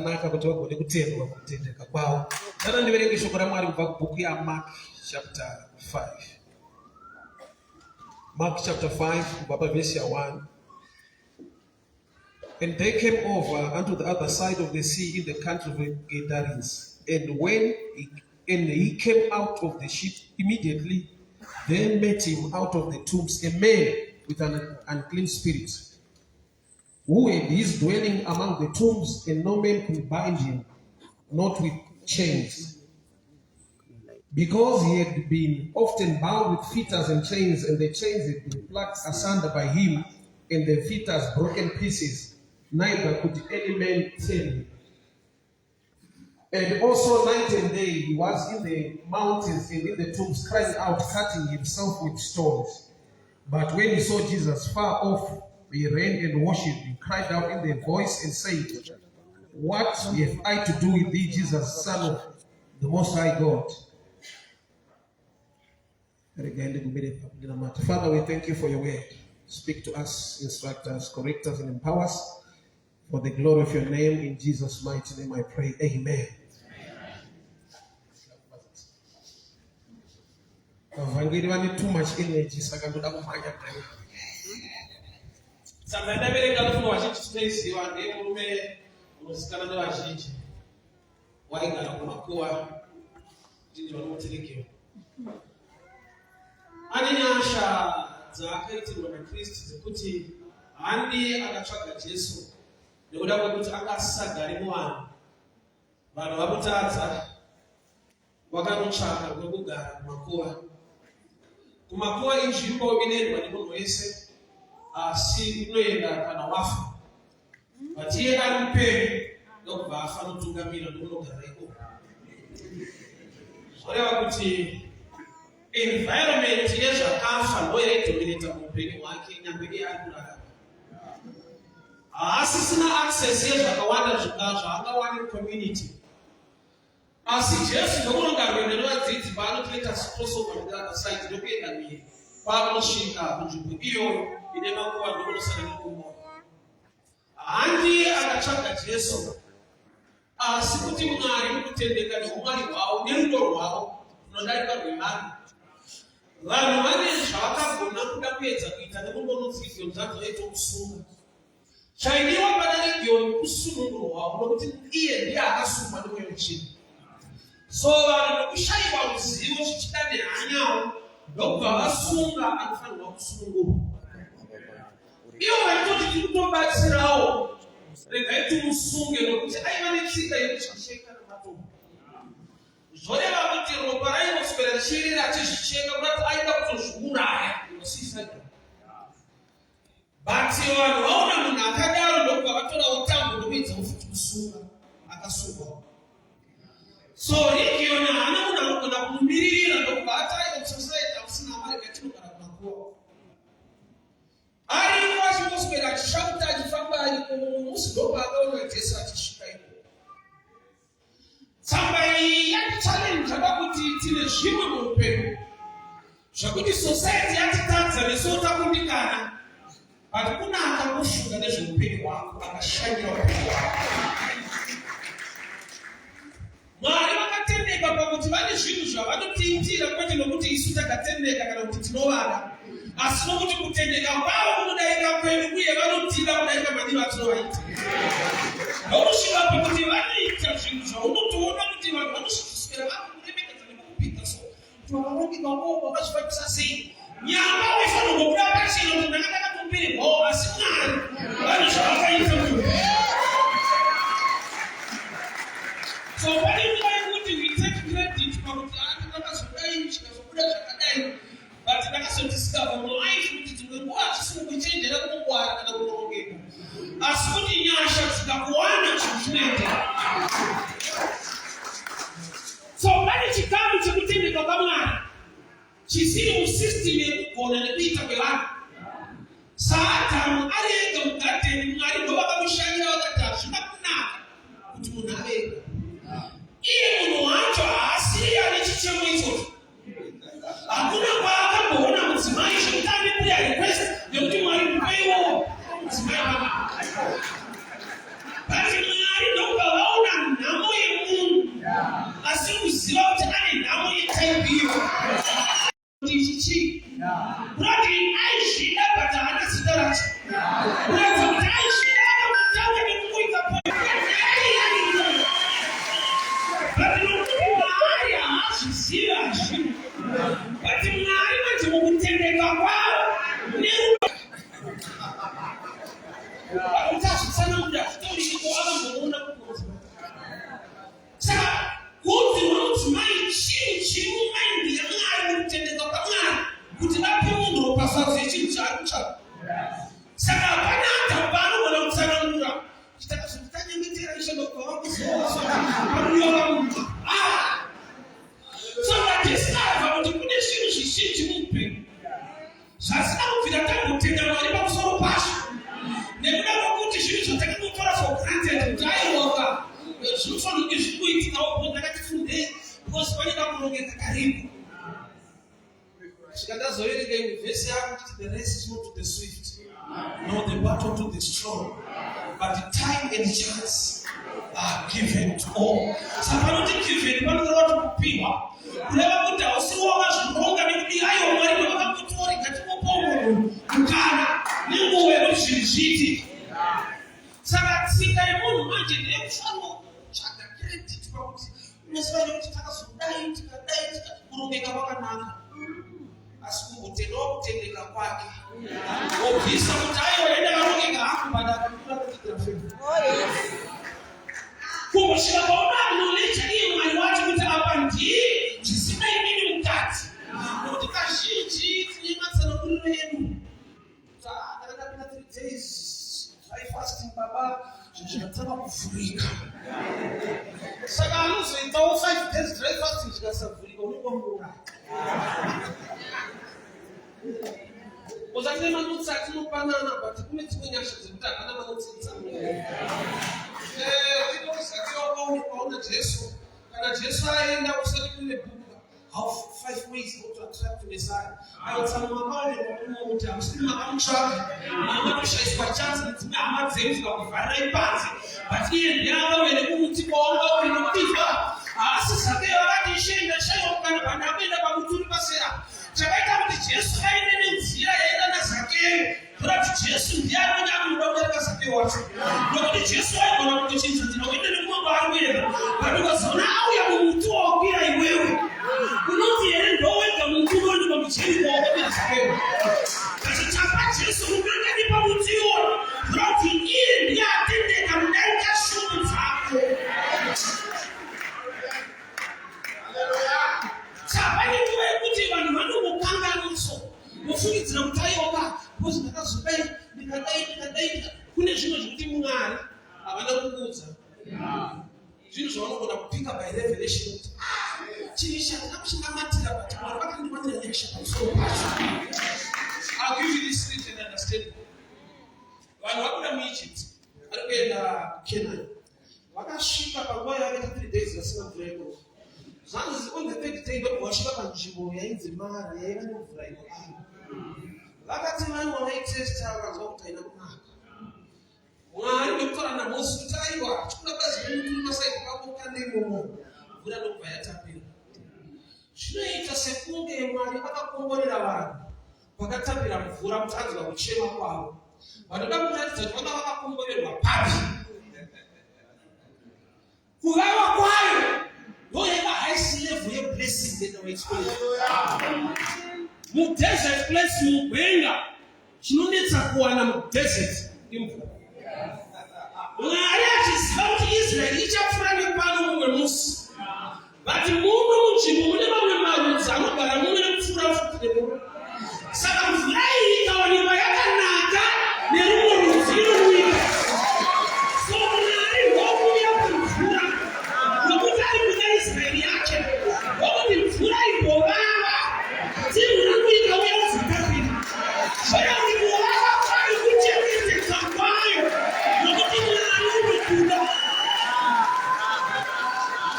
zvakanaka kuti vagone kutendwa kutendeka kwavo. Dana ndiverenge shoko raMwari kubva kubhuku yaMark chapter 5. Mark chapter 5 kubva pavhesi 1. And they came over unto the other side of the sea in the country of the Gadarenes. And when he came out of the ship, immediately there met him out of the tombs a man with an unclean spirit, who had his dwelling among the tombs, and no man could bind him, not with chains, because he had been often bound with fetters and chains, and the chains had been plucked asunder by him, and the fetters broken pieces, neither could any man tell him. And also night and day he was in the mountains and in the tombs, crying out, cutting himself with stones. But when he saw Jesus far off, he ran and worshipped him, cried out in their voice and said, What have I to do with thee, Jesus, Son of the Most High God? Father, we thank you for your word. Speak to us, instruct us, correct us, and empower us. For the glory of your name, in Jesus' mighty name I pray. Amen. Vangeli vane too much energy, saka ndoda kumhanya mhanya. Saka ndabereka rufuno vazhinji tinoiziva ndemurume unozikanwa nevazhinji waigara kumakuva kuti vanomuterekewa. Ane nyasha dzaakaitirwa naKristu dzekuti handi akatsvaga Jesu nekuda kwekuti anga asisagari muvanhu. Vanhu vamutadza, vakamutsvaka kwekugara kumakuva. Kumakuva inzvimbo inoendwa nemunhu wese, asi inoenda kana wafa. But iye ari mupenyu ndokubva afa anotungamira ndokunogara ikoko. Zvoreva kuti environment yezvakafa ndo inodominata muupenyu hwake nyangwe iye ari kurarama. Haasisina access yezvakawanda zvaangawani mucommunity. Asi Jesu ndokunongarwenda nevadzidzi paanoti let us cross over to the other side, ndokuenda mhiri paavanosvika kunzvimbo iyoyo ine makuva ndokunosara nekumoyo. Handi akatsvaga Jesu, asi kuti Mwari mukutendeka neumwari hwavo nerudo rwavo runodarika rwevanhu. Vanhu vane zvavakagona kuda kuedza kuita nekungonotsika nzvanzo yetokusunga. Chaidiwa pana Region kusunungurwa nokuti iye ndiye akasungwa nemweya mutsvene. So vanhu nokushayiwa ruzivo zvichida nehanyawo ndokubva vasunga anofanirwa kusunungurwa. Ivo vaitoti tiri kutobatsirawo, regai timusunge nokuti aiva netsika yekuchisheka nematombo. Zvoreva kuti ropa rainoswera richierera achizvicheka kuti aida kutozviuraya inosisa. But vanhu vaona munhu akadaro ndokubva vatorawo tambo ndokuedza futi kusunga, akasungwa. So Region haana munhu anogona kumumirira ndokubva ataita kusosayedza kusina mari katinogara kumakuva. Ariko achingoswera achishauta achifamba ariko musi ndobva akaona Jesu achisvika ikoko. Tsamba iyi yatichallenge pakuti tine zvimwe muupenyu zvakuti society yatitadza nesu takundikana. But kuna akakushuka nezveupenyu hwako, akashanyira upenyu hwako. Mwari vakatendeka pakuti vane zvinhu zvavanotiitira kwete nokuti isu takatendeka kana kuti tinovada, asi nokuti kutendeka kwavo kunodarika kwedu uye vanotida kudarika madiro atinovaita. Ndokusvika pakuti vanoita zvinhu zvaunotoona kuti vanhu vanosvikiswera vakuremekedza nekukupika so. Kuti vakarongeka ngoko vakazvifambisa sei? Nyama waifanirwa kubuda pachino kuti ndakataka kumbiri ho asi Mwari vanhu zvavakaita munhu. So pane nguva yekuti we take credit pakuti ndakazodai chikazobuda zvakadai, but ndakazodiscover mulife kuti dzimwe nguva hatisina kuchenjera kunongwara kana kunorongeka, asi kuti nyasha dzikakuwana chinhu chinoendera. So pane chikamu chekutendeka kwaMwari chisiri musystem yekugona nekuita kwevanhu. Saadhamu ari ega mugadheni, Mwari ndovakamushanyira vakati hazvina kunaka kuti munhu ave ega. Iye munhu wacho haasiye ane chichemo ichocho. Hakuna kwaakamboona mudzimai zvekuti ane prayer request nekuti Mwari mupeiwo mudzimai wake. But Mwari ndokubva vaona hiyo. Ndichi. Radi aishi hapa tana sidara. Unaweza aishi hapa mtawe ni kuita pole. Bado haya asisia. Bado mnai mtu mkutendeka kwao. Ni Utasi sana muda story iko hapa mbona kukosa. Sasa kuti unatumai chini mind ya ngani mtendeka kwa ngani kuti napi mundu opasa chini cha. Sasa hapana hata bado wanakusana muda. Kitaka sitanye mitira isha kwa wangu so. So that is how to put chini mpe. Sasa ukitaka kutenda mali kwa kusoma pashi. Nebula kuti chini chotaka kutora for granted utaiwoka. Sasa nikishikuiti na wapo ndakatifunde because kwani kama unaongeza karibu. Shikadazo ile game verse hapo the race is not to the swift. No, the battle to the strong. But the time and chance are given to all. Sapano given bado watu kupima. Leo muda usiwoga kuronga ni hayo mwalimu akakutori katika pombo. Ukana ni wewe mshiriki. Sasa sikaimuni maji leo sana chaka credit kwa kuti. Unasema ukitaka sudai tikadai kurongeka mpaka nanga. Asiku utendeka kwake. Ofisa mtayo waenda kurongeka hapo baada ya kukula kitrafiki. Kwa sababu knowledge hii mwali watu mtapa ndi sisina mimi mtati. Kutika shiji ni masana kululu yenu. Sasa kana 3 days I fasting baba tunataka kufurika. Sasa anuso itawa 5 days dry fasting tukasafurika uko mbona. Uzakile manutsa kupanana but kumetinyasha zitaka na manutsa. Ndio sasa kwa Yesu. Kana Yesu aenda kusali kule buka. How 5 ways to attract the Messiah. Ayotsama mabale kwa mtu amsima amcha. Mama kushaisi kwa chance nitima amazenzi kwa kufanya ipanzi. But yeye ndio wale kumti kuonga ni mtifa. Sasa leo wakati shenda shayo kana banapenda kwa mtu pasera. Chakaita mti Yesu haine nzira yaenda na zake. Kwa Yesu ndiye anamwambia kwa zake watu. Ndio Yesu ana mtu chinza ndio ndio kwa barabara. Kwa sababu au ya mtu okira iwewe. Unozi ndio weka mtu ndio kwa mchini kwa zake. Kazi chapa Yesu ndio kwa mtu yao. Roti ile ndiye atende kamdanga shughuli zako. Chapa ni kwa kuti vanhu mukanga nuso. Mufunditsira mutayoka. Pozi ndakazobei ndikadai kune zvimwe zvikuti Mwari havana kukuudza. Zvinhu zvavanogona kupika by revelation. Chini chakakushingamatira but Mwari vakandiwanira lecture pamusoro pacho. I'll give you this scripture and understand. Vanhu vakuda muEgypt vari kuenda Canaan. Vakasvika panguva yavakaita 3 days vasina mvura yekunwa. Zvanzi on the 3rd day ndobva vasvika panzvimbo yainzi Mara yaiva nemvura inoava. Vakati vanwa vaitesta vakanzwa kuti haina kunaka. Mwari ndokutora naMozisi kuti aiwa chikura bazi remutu masaiko kaboka neimomo mvura ndobva yatapira. Zvinoita sekunge Mwari akakomborera vanhu vakatapira mvura kuti anzwa kuchema kwavo. Vanoda kuratidza kuti vanga vakakomborerwa papi. Kuvava kwayo ndoyeva highest level yeblessing that we experience. Desert place mugwenga chinonetsa kuwana mudesert imvura. Mwari achiziva kuti Israeli ichapfura nepano mumwe musi. But mumwe munzvimbo mune mamwe marudzi anogara mumwe nekupfuura futi nemumwe. Saka mvura iyi ikawanikwa yakanaka nerumwe rudzi inonwika. So Mwari ndokuuya kumvura nokuti ari kuda Israeli yake. Nokuti mvura imbovava dzimvura kuika uyazitapira. Vaya kuti kuvava kwayo kuchengetedza kwayo nokuti Mwari unokuda.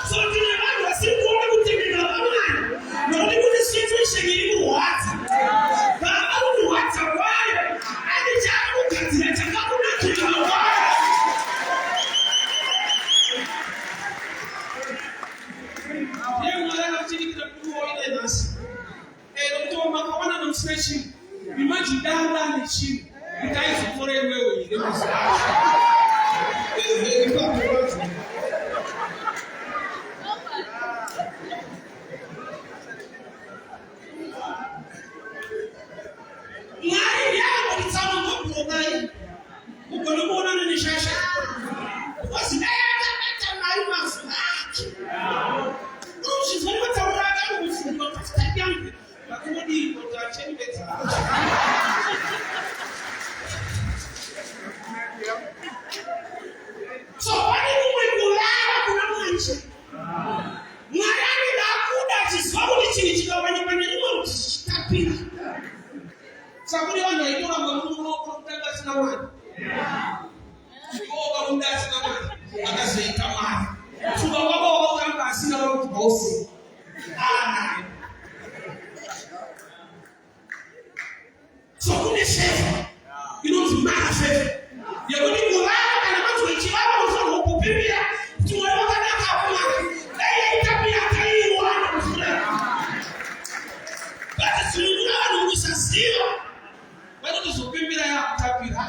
So tine vanhu vasikuona sakuri vanhu vaitora mamuruoko kutanga asina mari oka unda asina mari akazoita mari pfungwa kwako wakauramba asina vakuti bause anayo so kune shefa inonzi mara shefa yekuti kuvava kana vanhu vechivava unofanirwa kupipira kuti mwana wakanaka kumari dai yaitapiyataiwana mufurema but zvinonuna vanhu kusaziva vanotozopembera yakutapira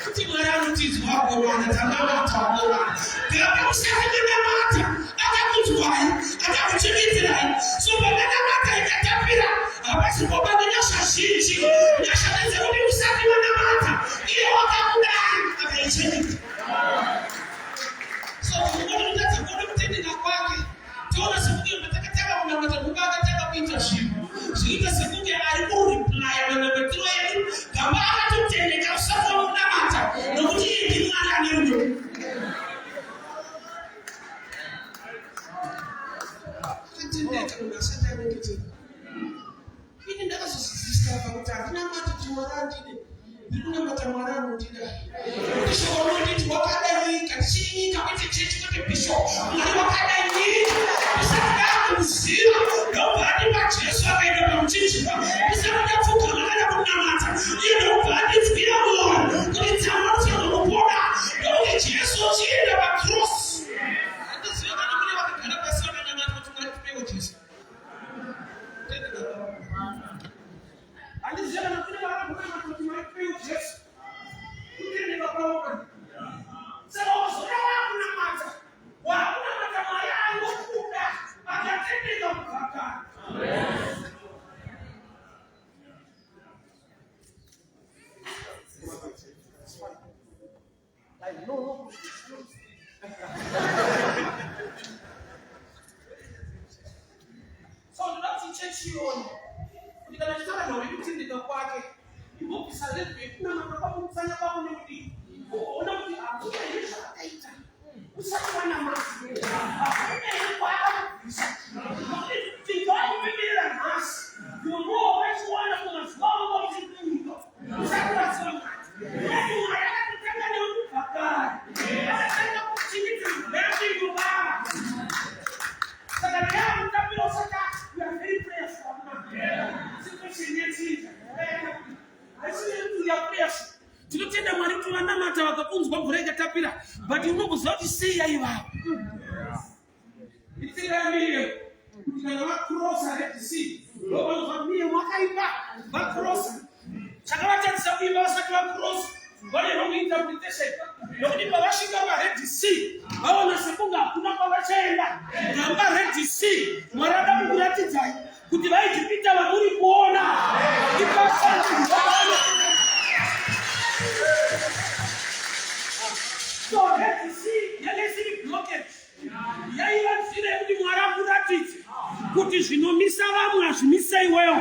kuti mwari anotizwa korwana tanamatakorwana gava usakunamata akakunzwai akakuchemitirai so pamanamata ikatapira havasi kubana nyasha zhinji nyasha nedzekuti usati vanamata iye wakakudai akaichemita so unotatsa kuona kutendeka kwake tiona sekuti matakataka kunamata kuba akataka kuita zvinhu zvinoita sekunge ari kuriplaya manamatiro edu gamba akatotendeka usati vamunamata nokuti iye ndi mwari ane rudo akatendeka munhu asati anengetera ini ndakazozizisitava kuti handinamata timwari andine ndiri kunamata mwari anondida kuti shoko rinonditi wakadanyika tichinyika kwete chechi kwete bishop mwari wakadanyika isati ndakuziva ndobva andipa jesu akaenda pamuchinjikwa isati ndapfugama kana kunamata iye ndobva andibvira mwoyo kuti tsama rinofanirwa kupona ndokuti jesu chienda pakrosi handiziva kana mune vakagara pasi vakanamata kuti mwari tipewo jesu handiziva kana kune vakakunamata kuti mwari tipewo jesu kutendeka kwaoka saka wazoda wakunamata wakunamata mwari angokuda akatendeka mukakara so ndinoti chechiona kuti kana chitara nawe kutendeka kwake ibhokisa rebheki kunamata kwako kutsanya kwako nekudii ona kuti hakuna ine zvakaita usati wanamata hakuna ine kwaakakubvisa nokuti ndawakupemberera nhasi yomowa wachiwana kumazuva wanga uchinyika usati waziva mwari edi mwari akatotanga neukubhakari akatanga kuchimidza mbeaiko baba saka ndayakutapira usaka we are very prayerful sikuchenyetinja aisinetuya prayerful tinotenda mwari kuti vanamata vakakunzwa mvura ikatapira but unokuziva kuti sei yaivava itiramire kuti kana vakrosa red sea ndovanozva miye makaipa vakrosa chakavatadzisa kuimba vasati vakrosa vane wrong interpretation nokuti pavasvika pared sea vaona sekunge hakuna kwavachaenda gamba red sea mwari ada kukuratidzai kuti vaijipita vamuri kuona ipasaaaa so red sea yange siri blockage yaiva nzira yekuti mwari akuratidze kuti zvinomisa vamwe hazvimisa iwewo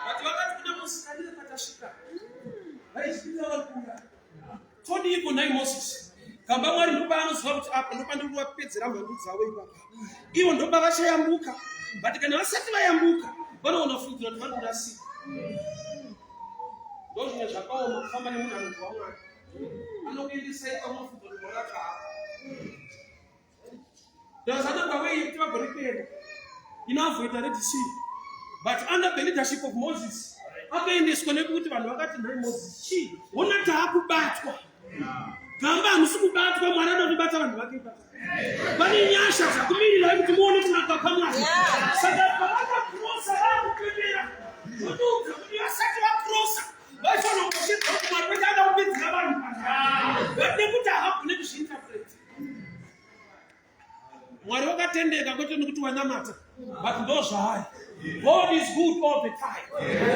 vati vakati kuna musikanire patasvika vaizvipita vakura todiko nai moses gamba mwari ndoba anoziva kuti apa ndoba ndiri vapedzera mhandu dzavo ipapa ivo ndoba vachayambuka but kana vasati vayambuka vanoona fudziro kuti vanorasika ndozvimwe zvakaoma kufamba nemunhu anonzwa mwari anokuendesai pamafudho rinorakaha ndazanabawei kuti vagone kuenda inavoita red sea but under the leadership of moses akaendeswa nekuti vanhu vakati nhai moses chii ona taakubatwa gamba hamusi kubatwa mwari anotibata vanhu vake ipapa pane nyasha dzakumirira kuti muone kunaka kwamwari saka pavakakrosa vakupembera votiudza kuti vasati vakrosa vaifana kushidza kuti mwari wete ada kupedzera vanhu nekuti havagone kuzviinterpreta mwari wakatendeka kwete nekuti wanamata but ndozvaari God is good all the time.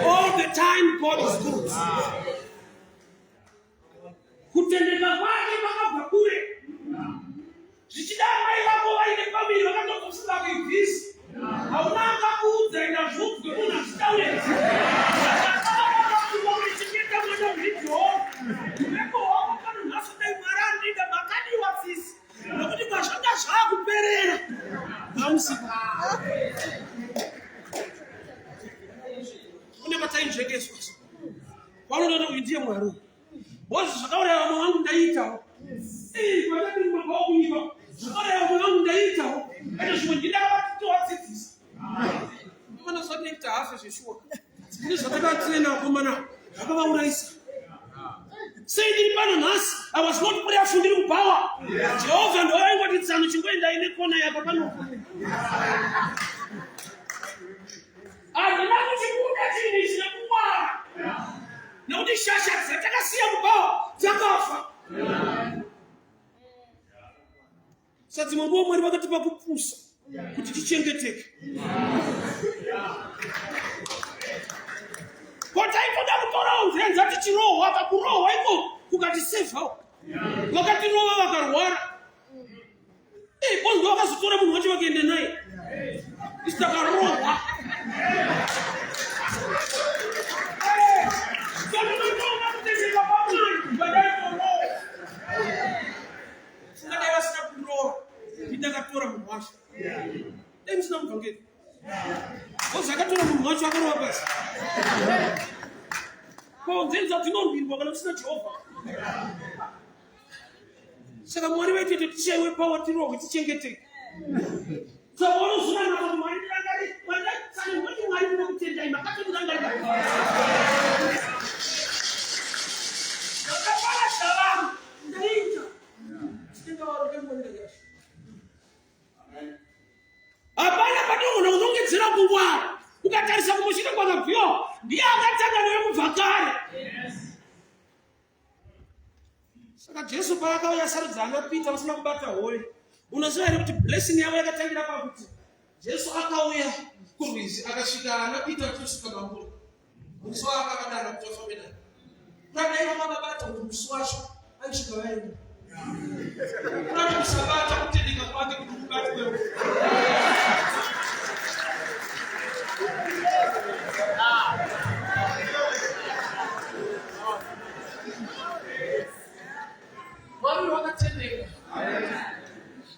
All the time God is good. Kutendeka kwake pakabva kure. Zvichida mai vako vaine pamiri vakatokufunga kuibvisa. Hauna akakuudza enda zvudzwe munhu achitaure. Chichita mwana mhidho. Meko wako kana nhasi dai mwari andida makadiwa sisi. Nokuti kwazvanga zvakuperera. Hamusika. Bosi zvakauraya mama wangu ndaita. Kwatati mumba kuiva. Zvakauraya mama wangu ndaita. Ane zvimwe ndinavadzidzisa. Mwana zvote kuti hafe zveshuwa. Ndine zvatakatenda vakomana vakavaurayisa. Sei ndiri pano nhasi? I was not prayerful ndiri kupawa. Jehovha ndo aingoti tsano chingoenda ine kona yapa pano. Andina kuti kuda chini chine kuwara. Nokuti shasha dzatakasiya kupawa dzakafa. Saka mungu Mwari vakatipa kupusa kuti tichengeteke. Kota ikoda kutora unzenza tichirohwa akakurohwa iko kukatisevha. Vakatirohwa vakarwara. Bonzo vakazotora munhu wacho vakaenda naye. Isitakarohwa. Ndakatora munhu wacho. Sina mvangeli. Zvakatora munhu wacho akarohwa basi. Nzenza tinondwirwa kana kusina Jehovha. Saka Mwari vaitete tichaiwe pawa tirohwe tichengeteke. Saka unozvona kuti Mwari ndakati wandatsana kuti Mwari ndinokutendai makatorangarira. Vakapara shavamu ndaita. Tenda waro kemwenda yashi. Hapana patogona kuzongedzera kungwara. Ukatarisa kumusvika kwakabviwa ndiye akatanga newe kubva kare. Saka Jesu paakauya sarudza ana Pita vasina kubata howe. Unoziva here kuti blessing yavo yakatangira pakuti Jesu akauya kurwizi akasvika ana Pita kusvika mamburi. Musi akavadana kuti vafambe naye. Kudai vakabata kuti musi wacho aisvika vaenda. Kudai kusabata kutendeka kwake kuti mukati kwewe. Mwari wakatendeka.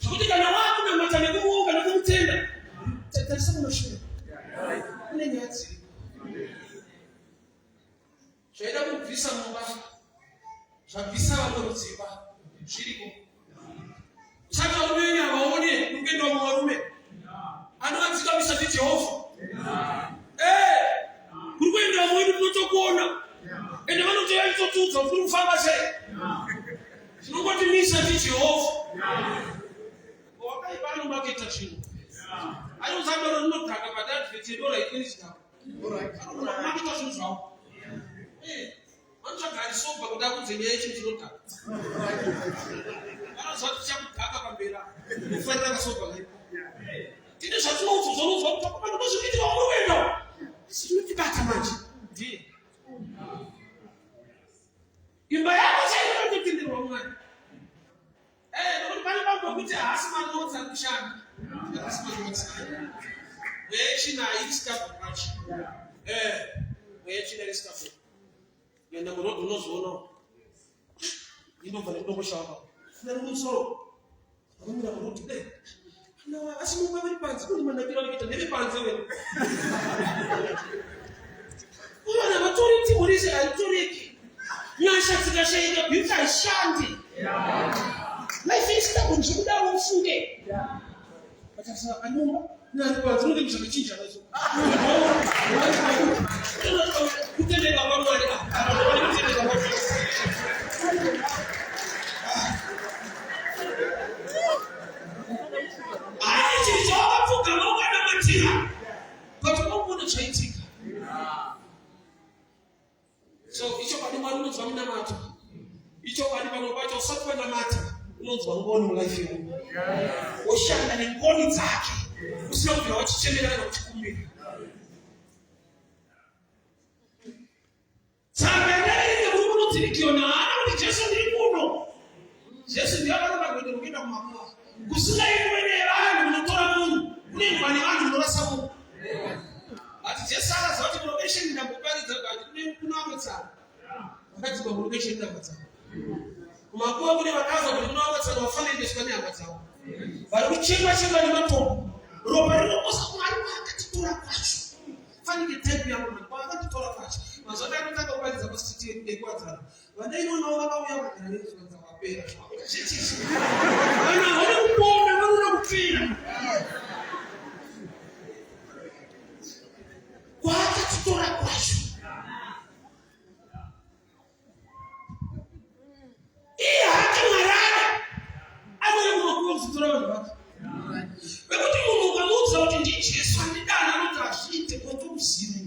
Zvekuti kana wakunamata nekumuka nekumutenda, tarisa kunoshuva. Kune nyaya dziripo. Zvaida kubvisa mumba, zvabvisa vamwe mudzimba, zviripo. Saka unoenya vaone kungenda muvarume anovadzikamisa ndiJehovha. Kuri kuenda vamwe munotokuona. Ende vanoti vaitotudza kuri kufamba sei. Tinongoti misa ndiJehovha. Wakaibano maketa chino. Ayozabero rinodhaka padadvete dora ikwenizita. Maketa zvinhu zvavo. Vanotsvagari soba kuda kunze nyaya yechi chinodhaka. Vanozvati chakudhaka pambera. Kufarira kasoba kaipo. Tine zvatinoudzwa kuti vanhu vazvikuitira wamurwendo. Sinotibata manje. Ndiye. Imba yako chainotenderwa Mwari. Nokuti pane vambokuti haasi manotsa kushanda. Haasi manotsa. Wechina irisikafu kwacho. Wechina irisikafu. Yenda murodhi unozoona. Inobva nekudongoshava. Funa musoro. Akamira murodhi. Asi mumba vari panze kundimanakira kuita ndeve panze wewe. Vana vatori timurisi haitoreki. Nyasha dzikashayika beauty haishandi. Life isina kunje kuda ufunge. Patasa anyumba nani kwa zuri zvakachinja nazo. Kutendeka kwa Mwari. Kutendeka kwa Mwari. Chizovavuka vaukanamatia. Kuti unoona chaitika. So icho padi Mwari unonzwa munamato. Icho padi pamwe pacho usati wanamata unonzwa ngoni mulife yako. Woshanda nengoni dzake. Usina kubvira wachichemerera kana kuchikumbira. Saka ndaende kuri kunodzirikiona ana kuti Jesu ndiri kuno. Jesu ndiye akaramba kuenda kuenda kumakuwa. Kusingaitwene vanhu munotora munhu. Kune vane vanhu munorasa munhu. Ati Jesu akaziva kuti probation ndamboparidza kuti kunoametsana. Vakadzikwa probation ndambotsana. Kumakuwa kune vakaza kuti kunoametsana vafanira kuendeswa nehama dzavo. Vari kuchemba nematombo. Ropa rinoposa Mwari akatitora kwacho. Fanike type yangu Mwari akatitora kwacho. Mazuva anotanga kuparidza pasiti yekuwadzana. Wanda inoona wakauya kugara nezvanza wapera. Kana uri kupona vanona kupfira. Kwakatitora kwacho. Iye hake Mwari amene kunokuzitora vanhu vake. Vekuti munhu ukamuudza kuti ndi Jesu andidana anoti azviite kwatokuziva.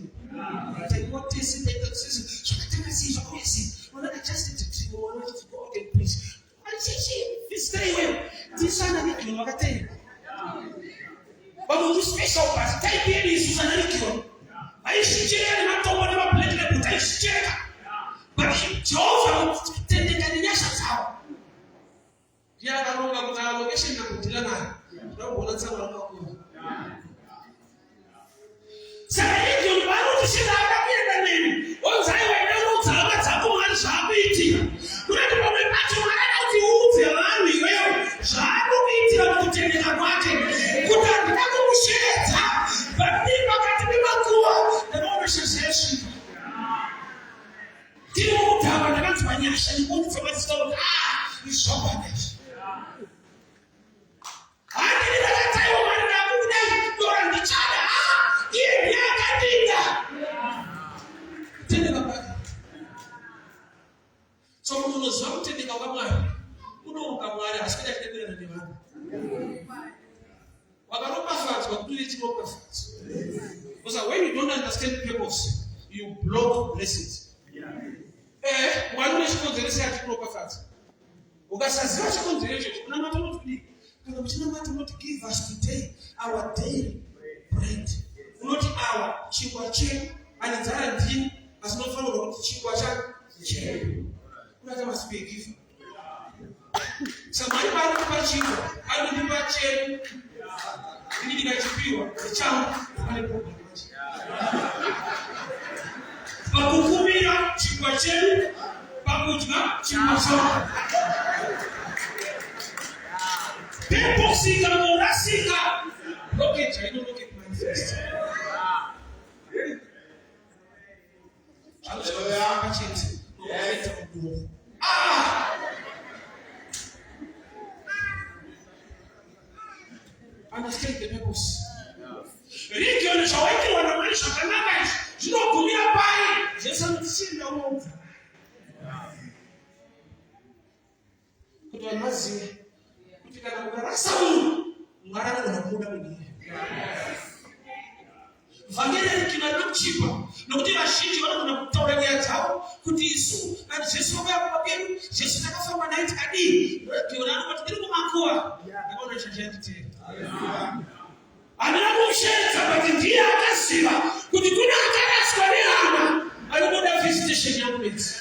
What is it that says, just to dream or not to go and preach? I say, stay here. This son of it, you know, I tell you. But when you special pass, type here is an icon. I see Jerry not to whatever play the place, Jerry. But Jehovah take the Yasha's house. The other one of our location of Tilana. No one else will say, you want to see that name. Once I went out, I was happy. When I went back to my house, you would tell me, well, so I will eat up to take a party. Could have never shared that, but they got to be my cool. The moment she says, you know, I went to my house and moved from my stove. You saw that. I didn't have a time when I moved out, you're on the channel. Yeah, I did that. So we will not take the government. We don't come Mwari. I said that they didn't demand. What are facts? What do you think of facts? Because when you don't understand purpose, you block blessings. One nation is the same proper facts. Ugasazia consideration. No matter what we do, no matter what give us today, our daily bread, not our chiwache and it's our as not follow chiwache. That must be a gift. Somebody buy the pachino, I will give a chain. You need to get you the child. Babukumira, Chiwachen, Babutma, Chimaso. People see the Morasika. Look at I don't look at my face. Understand the purpose. Religion is awakening when the nation can manage. You don't go nearby. Just understand the world. Could I not see? Could you get a sound? Mara na muda mwingine. Vangeli kinalook cheaper. Nokti bashiji wana kuna kutorania chao kutisu. Na Yesu kwa Yesu takafanya night kadi. Kiona kwa tikiri kumakua. Ngona shajenti. Anamushenza batindia akasiba. Kutikuna akarasi kwa neana. Aliboda visitation ya mpenzi.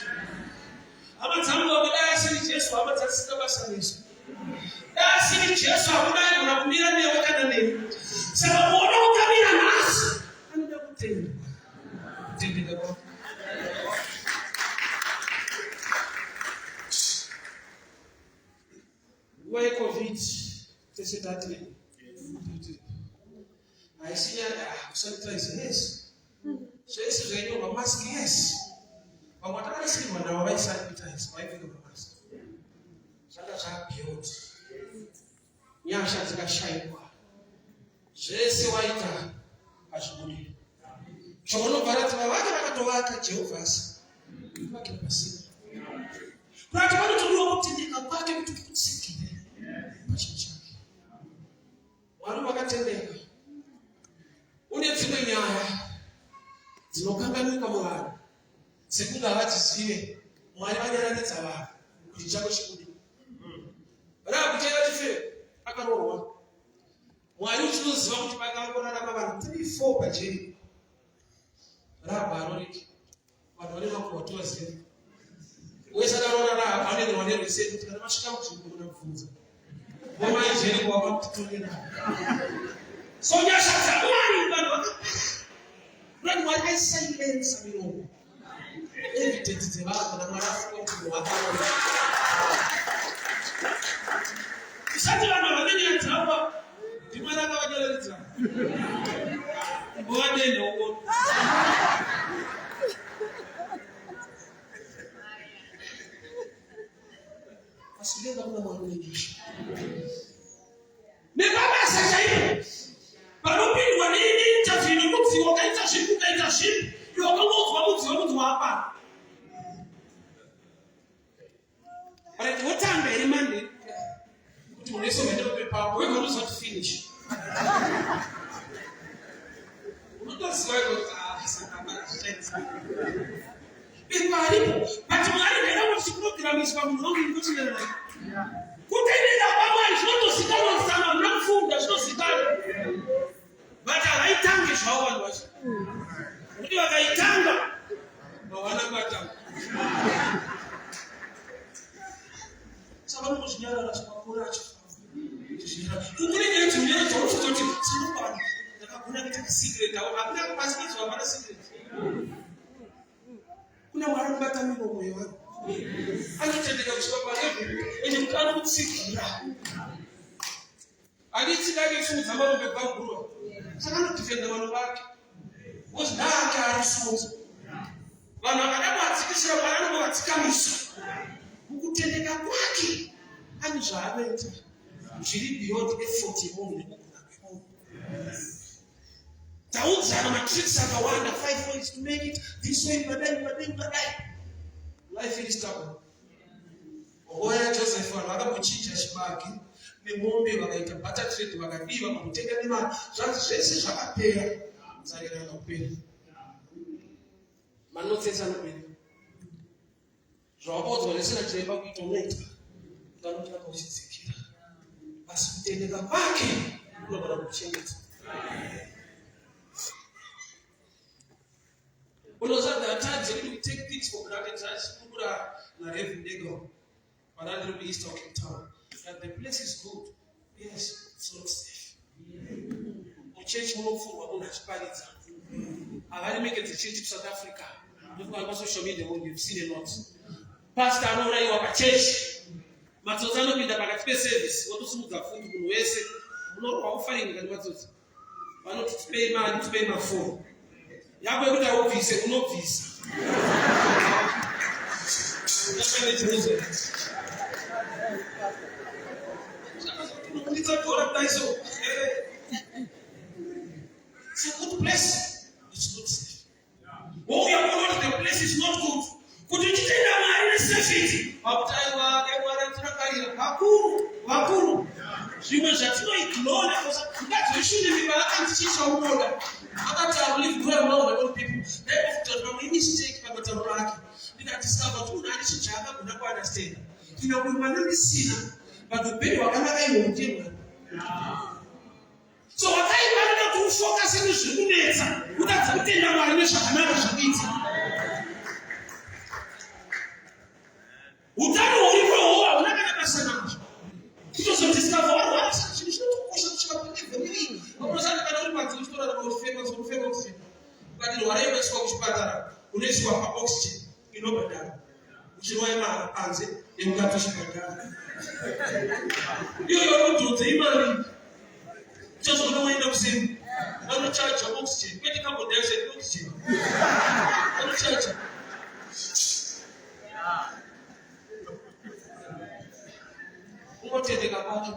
Ama tambo wabidaya sili Yesu ama tasita basa Yesu. Sili Yesu abudaya unakumira ni weka na nini. Sababu wana ukamina nasi. Anda kutenda. Kutenda kwa. Why COVID? Tese tatli. I see sometimes yes. So this is when you mask yes. But what I see when I wear sanitize, why feel the mask? Sometimes I build. Nyasha zikashaiwa. Yesu waita ashukuri. Chono barati wake wakatowaka Jehova. Wake basi. Kwa sababu tunajua kutendeka kwake vitu kusikile. Pachichaki. Wale wakatendeka. Unetime nyaya. Zinokanganyika mwari. Sekunda hati siwe. Mwari banyaranitsa abantu. Kuchako chikudi. Bara kuchera chife akarorwa. Mwari uchizoziva kuti pakangorara vanhu 3-4 pajeri. Rabaroriki. Vanhu vane makotozi. Wesadarora vanenge vanerwese kuti kana masvika kuchikuru kunabvunza. Ngoma ijeri kwava kutorera. Sonya shaka mwari vanhu vakapasa. Mwari mwari aisilence miromo. Evidence dzevanhu kana mwari afunga kuti wakaona. Isati vanhu vanenge yadzapa. Ndimwana akavajeredza. Ngowadenda uko. Asilenga kuna mwana mwingi. Nebaba sasa hivi. Baropi wanini tafini mutsi wakaita shipu kaita shipu. Yoka mutsi hapa. But what time very Monday? We're going to finish. That's why kuna mwanabata mimi moyo wangu anatendeka kushika hivi ili mkana kutsikia alitika hivi zamani umevaa nguo sana kufenda wanu wake usitaka asusu wana adabu atikisha wana watikamisha kutendeka kwake anjaabeta jiribi yote effort Mungu Daud sana matrix akawanda 5 ways to make it this way but then life is stubborn. Oya Joseph wakamuchinja shibaki ni ngombe wakaita pata trade wakadiwa wakamtega nima sasa shakapea mzalira akapea manote sana pele robot walesena trade kuitometa ndamuta kwa usisikira basi mtendeka kwake kuna bana kuchinja. There are times that we take things for granted as people are not every day go. But I will be East talking town. That the place is good. Yes, it's not safe. We change more for our municipality. I want to make it to change to South Africa. Look at social media when you've seen a lot. Pastor, I know you have a church. Matozano be the back service. What to smooth the food to West. Not offering the matters. I not to pay my phone. Ya go to office, no office. It's a good place. It's not safe. Oh, we are going to the place is not good. Could you tell them I safety? Wakuru. She was at no ignore that you shouldn't be back and teach your mother. I believe very well with old people. They often from any mistake by the Rocky. You can discover two nice children who never understand. You know, we were not sinner, but the baby were another young. So what I wanted to focus in the Shuneta, who that's the thing that I wish I never should eat. Who don't know you know, I'm not going to say much. Because of this stuff, what she's not for me. What was that? I don't want to store about famous. But in whatever is called Spadara, who is what oxygen, you know, but that. Which is why my answer, you got to Spadara. You're going to the money. Just on the way of saying, I'm not charge of oxygen. When you come with there's an oxygen. I'm not charge. What did they about you?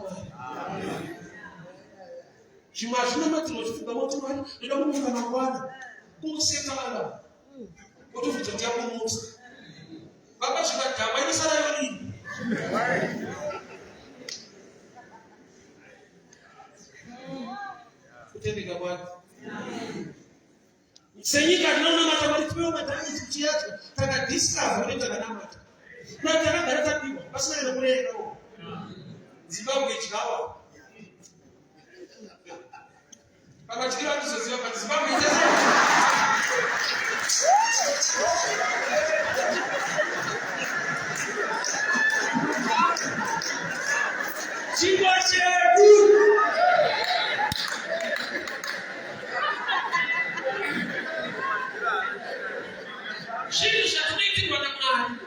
She was not to the motor, you don't move on one. Who said Allah? What if it's a Japan most? Papa should have come. Why is that? Tell about saying that no matter what it's going to be, that discover it. Not another people. That's not the way. Zimbabwe chikawa. Baba chikawa tusiziwa kwa Zimbabwe Chingwache. Shiri shatumiki kwa namna.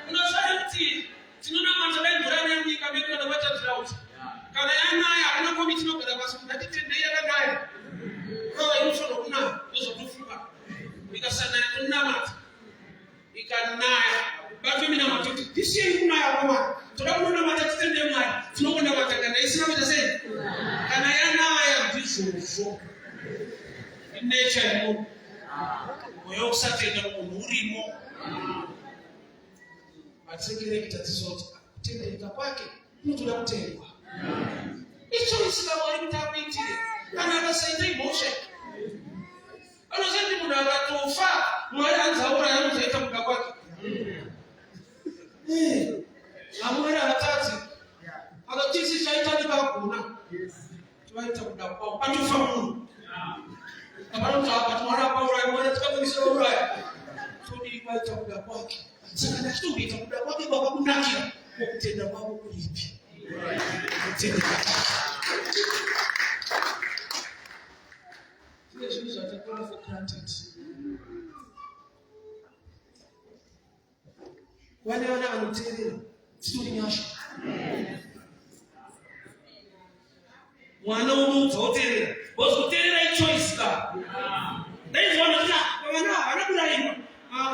Unasema mti tunaona manzaleni ndani ya nyika mbele na wacha drought. Kana yana ya ana komiti no kada basu ndati tende ya naye. Kwa hiyo sio kuna hizo kufuka. Ikasana kuna mata. Ikanaya. Bado mimi na matoto. Ndisiye kunaya kwa. Tunakuona matatitende mwari. Tunakuona matakana isina mtase. Kana yanaya ndizozo. Nature mo. Moyo kusatenda kumurimo. Atsekere kitatizo kutendeka kwake. Mtu nakutendwa. Icho isika mwari mtakuitire. Kana akasaita emotion. Anozati munhu akatofa mwari anzaura yanozaita muda kwake. Amwari atatsi akatisi chaitanika kuguna tivaita muda kwavo patofa munhu apanotapa timwana pauraya mwana tikamunisira uraya todii vaita muda kwake. Saka ndachitokuita muda kwake kwakakunakira kokutenda kwavo kuripi tine zvinhu zvatatora for granted. Wale wana wanoteerera sitori nyasha. Mwana unoudza woteerera wozoteerera ichoice ka. Ndaizwa vanoti vana havana kurayirwa.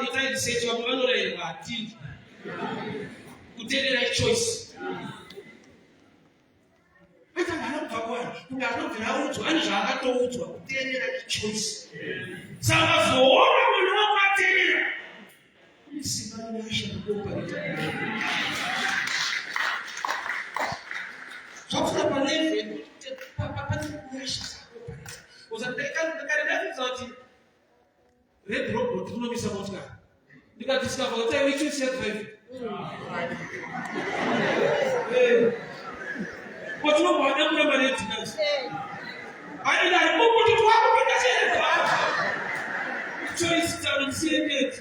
Itai research vamwe vanorayirwa hatindi. Kuteerera ichoice. Ata vana kubva kwaari kuti anobvira audzwa ane zvaakatoudzwa kuteerera ichoice. Saka zoona mwana wako ateerera. Simba nyasha kukoparita. Zvafuna paleve papa nyasha kukoparita. Uzandikari ndafisa kuti red robot unomisa motikari. Ndikadiscover kuti I will set drive. What you want to do about it? I don't know what you want to do. Choice down see it.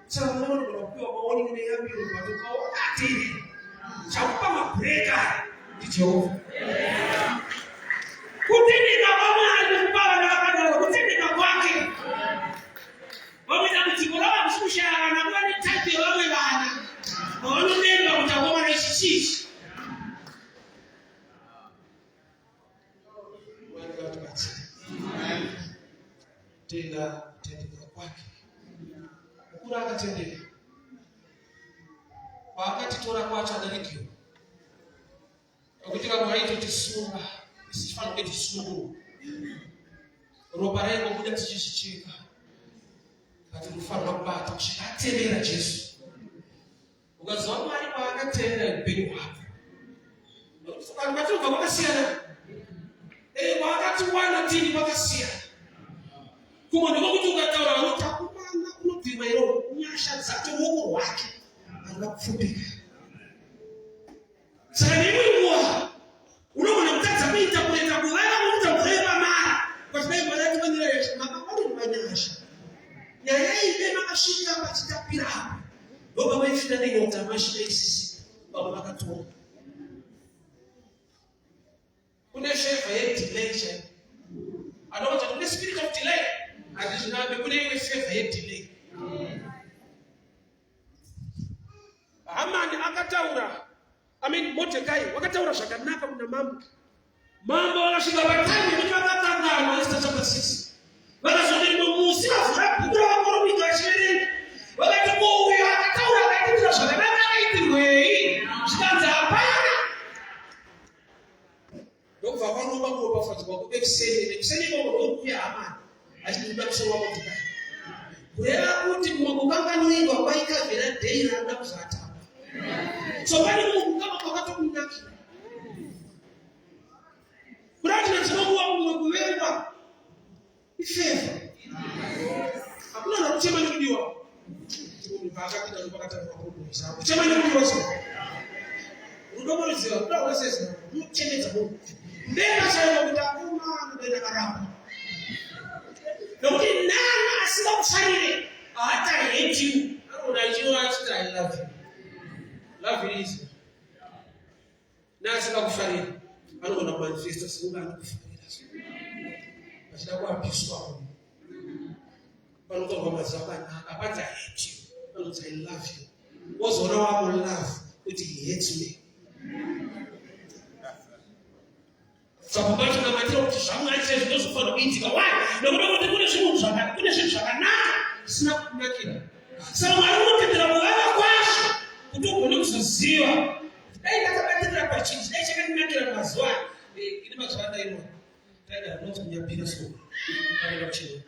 So no one may have you to go at it. Chapa breaker. Did you? Put in a woman, put in a walking. What we have to go on, Susha, and I'm going to take the other one. Only name of the woman is sheesh. Tenda tendeka kwake. Ukura akatendeka. Wakatitora kwacha darikio. Akutika mwaito tisunga. Isifano keti sungu. Ropa rengo kuja tichichika. Kati mfano kubata kushika atendera Jesu. Ukaziwa mwari kwaakatendera upenyu hwako. Ukatoka kwakasiyana. Kwakati wana tini kwakasiyana. Kumwe ndikokuti ukataura unotakumana unobvima iro nyasha dzacho muoko hwake angakupfumbika. Saka nemuiwa unogona kutadza kuita kuenda kuvava kuita kureva mara kwazvaibva yati vanira yeshe makakwanini manyasha nyaya ine makasvika pachitapira apa ndoba vaifita nenyota mashina isisi vamwe vakatora kune shevha yedelay chaio anoti kune spirit of delay handizvinambe kune imwe fevha yedelay. Hamani akataura Mordekai wakataura zvakanaka kuna mambo. Mambo vakasvika vatani kuti vakakangana Esther chapter 6. Vakazoti musi vavhura bhuku ravakoromita vachiverenga. Vakati uyo akataura akaitira zvakanaka akaitirwei. Zvikanzi hapana. Ndobva vanomba kuropafadzwa kubekuseni. Bekuseni imomo ndokuya Hamani achibuda musoro waMordekai. Kureva kuti mukanganyoingwa kwaikavhera dhei raanoda kuzatamba. So pani munhu kama kwakatomunakira. Kurati dzinokuwa kumwe kuverwa ifeva. Hakuna nakuchema nikudiwa. Pakati na pakatanga kukuisa. Kuchema nikudiwa so. Unomoriziwa kuda uresesa. Mucheneza munhu. Ndenda chayo kutakuma ndenda karamba. Nokuti nana asingakufarire hata hate you. Unachiwa achita I love you. Love is nasi kufarira anogona manifesta singa anokufarira achida kuapiswa hapo panotorwa mazakana apata hate you anoti I love you wozona wamo love kuti he hates me sababati na matiro kuti zvamwaite zvinozofanira kuitika why nokuti kune zvinhu zvakanaka sina kunakira Saka Mwari unotendera kuvava kwazvo kuti ugone kuzoziva dai ndakabatira pachinji dai chakandinakira mazuva ine mazuva andainwa taida rinoti kunyapira so kaenda kuchero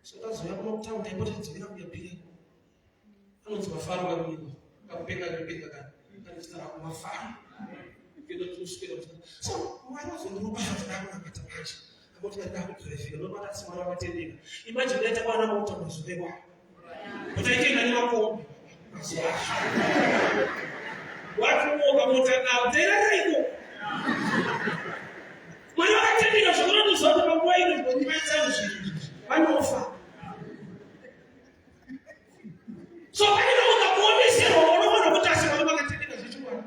sokazoya kunokuta ndaipota tidzivira kunyapira anonzi mafaro karunyika kakupenga nepenga kana chitara kumafaro kuenda tuswera kuti so Mwari wazondinobaya kudakunakata pacho akoti ndakutorefika nobata simwana wakatendeka imagine yaita kwana mauta mazuvewa utaitenga nemakombi watu woga nao tena iko Mwari wakatendeka zvokuti uzoona panguva ino ndinoimaisa zvinhu vanofa so panenge ukakuoneserwa unoona kuti asi Mwari wakatendeka zvichiwana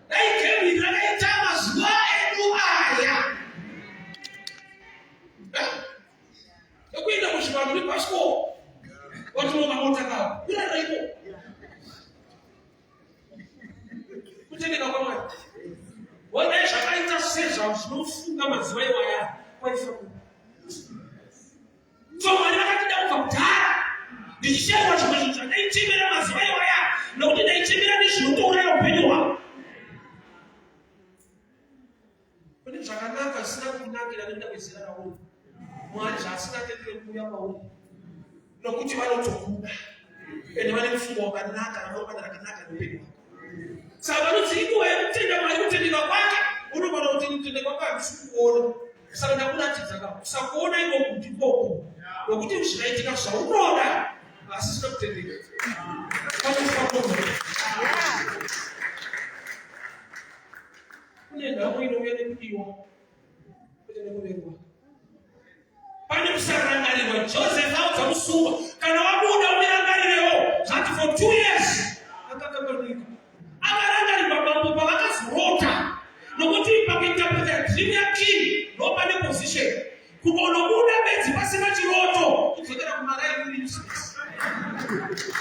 dai gemi rakaita mazuva edu aya ekuenda kuzvivanhu nepasiko watoona mota kawo iraraiko kutendeka kwaMwari wadai zvakaita sezvazvo zvinofunga mazuva iwaya kwaisa so Mwari vakatida kubva kudhara ndichisheva zvimwe zvinhu zvandaichemera mazuva iwaya nokuti ndaichemera nezvinotouraya upenyu hwavo kune zvakanaka zvisina kunakira nekuda kwezera rauri Mwari zvaasingatendere kuuya pauri nokuti vanotokuda ende vane mufungo wakanaka ramangwana rakanaka neupenyu hwako saka vanoti ikuwa yekutenda Mwari kutendeka kwake unogona kuti kutendeka kwake handisi kuona saka ndakuratidza kusakuona ikoko ndikoko nokuti zvingaitika zvaunoda asi zvisina kutendeka kune nhamo inouya nekudiwa kwete nekuverwa pane kusarangarirwa Joseph audza musungwa kana wabuda unirangarirewo zvati for 2 years akakambanika akarangarirwa mambo pavakazorota nokuti pakuinterpreta dream yaking nopane position kunobuda bedzi pasina chiroto kudzokera kumaraini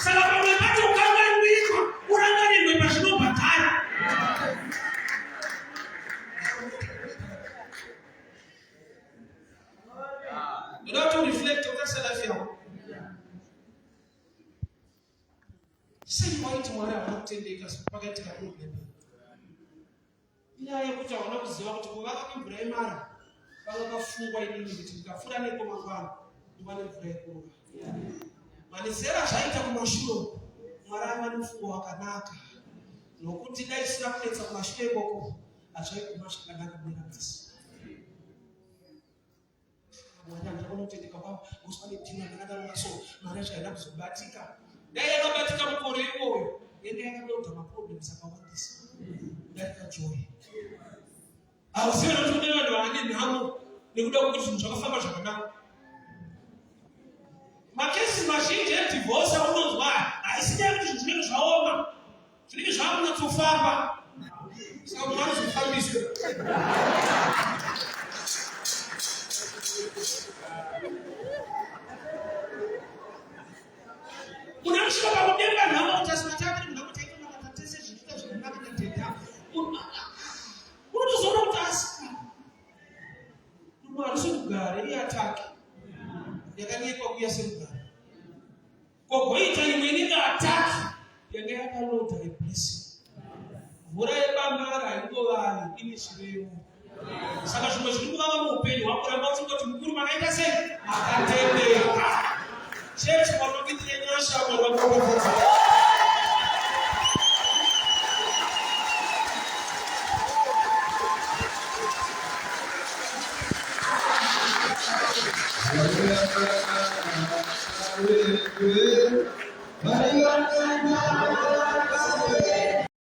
saka pamwe pacho ukangarirwa urangarirwe pazvinobhadhara you have to reflect on yourself here. Sei waiti Mwari havana kutendeka pakaitika problem inyaya yekuti havana kuziva kuti kuvaka kwemvura yemara vakakafungwa inini kuti ndikafura neko mangwana ndiva nemvura yekurova manezera zvaita kumashure Mwari ava nemufungo wakanaka nokuti dai sina kunetsa kumashure ikoko hazvaiguma zvakanaka muna madzisi ndakona kutendeka kwavo uspane dhimwe ndakadaro so Mwari zvaida kuzobatika dai yakabatika mukore iwoyo yenge yakadodha maproblems akawandisa ndaikajoy hauzivi nokuti kune vanhu vane nhamo nekuda kwekuti zvinhu zvakafamba zvakanaka makesi mazhinji edivorce unonzwa haisina kuti zvinhu zvinenge zvaoma zvinenge zvakunyatsofamba saka Mwari zofambiswe unamusvika pakudenga nhamo kuti asimataviri nhamo taitonatatese zviita zvakanaka netenda unotozoona kuti asi Mwari sekugare iatake yakanyekwa kuya sekugare kogoita imwe inenge ataki yanga yakalodha yeblessing mvura yebamara haingovavi ine chirevo saka zvimwe zviri kuvava muupenyu hwako ramba uchingoti mukuru makaita sei makatendeka chechi vanokitire nyasha Mwari vanokuudza